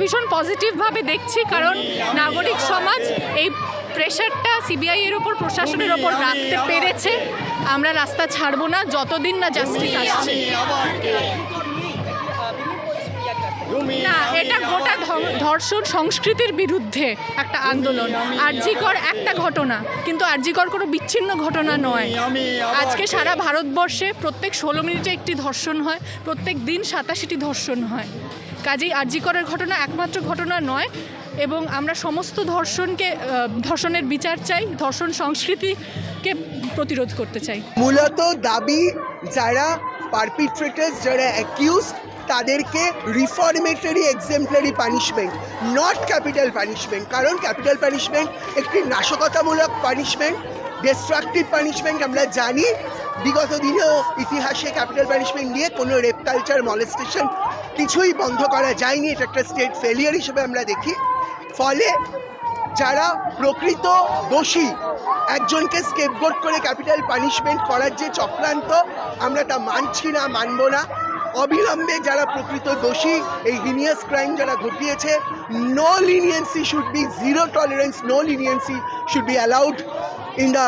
ভীষণ পজিটিভভাবে দেখছি, কারণ নাগরিক সমাজ এই প্রেশারটা সিবিআই এর ওপর, প্রশাসনের ওপর রাখতে পেরেছে। আমরা রাস্তা ছাড়বো না যতদিন না জাস্টিস আসছে। না, এটা গোটা ধর্ষণ সংস্কৃতির বিরুদ্ধে একটা আন্দোলন। আরজিকর একটা ঘটনা, কিন্তু আরজিকর কোনো বিচ্ছিন্ন ঘটনা নয়। আজকে সারা ভারতবর্ষে প্রত্যেক 16 মিনিটে একটি ধর্ষণ হয়, প্রত্যেক দিন 87টি ধর্ষণ হয়। কাজেই আরজিকরের ঘটনা একমাত্র ঘটনা নয়, এবং আমরা সমস্ত ধর্ষণের বিচার চাই, ধর্ষণ সংস্কৃতিকে প্রতিরোধ করতে চাই। মূলত দাবি যারা পারপিট্রেটার্স, যারা অ্যাকিউজ, তাদেরকে রিফর্মেটরি এক্সেম্পলারি পানিশমেন্ট, নট ক্যাপিটাল পানিশমেন্ট। কারণ ক্যাপিটাল পানিশমেন্ট একটি নাশকতামূলক পানিশমেন্ট, ডিস্ট্রাকটিভ পানিশমেন্ট। আমরা জানি বিগত দিনেও ইতিহাসে ক্যাপিটাল পানিশমেন্ট নিয়ে কোনো রেপ কালচার, মলেস্টেশন কিছুই বন্ধ করা যায়নি। এটা একটা স্টেট ফেলিয়ার হিসেবে আমরা দেখি। ফলে যারা প্রকৃত দোষী, একজনকে স্কেপগোট করে ক্যাপিটাল পানিশমেন্ট করার যে চক্রান্ত, আমরা তা মানছি না, মানব না। অবিলম্বে যারা প্রকৃত দোষী, এই হিনিয়াস ক্রাইম যারা ঘটিয়েছে, no leniency should be, zero tolerance, no leniency should be allowed in the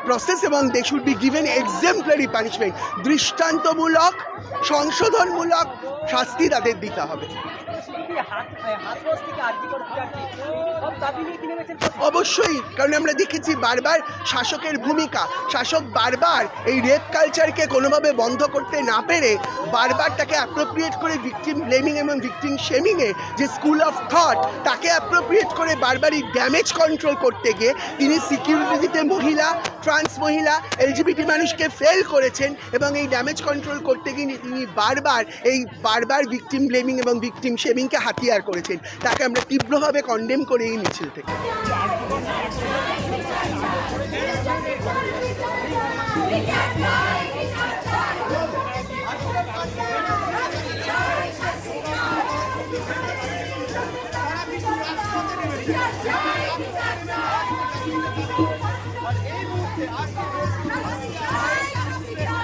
process, এবং they should be given exemplary punishment. দৃষ্টান্তমূলক, সংশোধনমূলক শাস্তি তাদের দিতে হবে। অবশ্যই, কারণ আমরা দেখেছি বারবার শাসকের ভূমিকা, শাসক বারবার এই রেপ কালচারকে কোনোভাবে বন্ধ করতে না পেরে বারবার তাকে অ্যাপ্রোপ্রিয়েট করে ভিকটিম ব্লেমিং এবং ভিকটিম শেমিংয়ের যে স্কুল অফ থট, তাকে অ্যাপ্রোপ্রিয়েট করে বারবারই ড্যামেজ কন্ট্রোল করতে গিয়ে তিনি সিকিউরিটি দিতে মহিলা, ট্রান্স মহিলা, এলজিবিটি মানুষকে ফেল করেছেন, এবং এই ড্যামেজ কন্ট্রোল করতে গিয়ে তিনি বারবার ভিকটিম ব্লেমিং এবং ভিকটিম শেমিংকে হাতিয়ার করেছেন। তাকে আমরা তীব্রভাবে কন্ডেম করে এই মিছিল থেকে।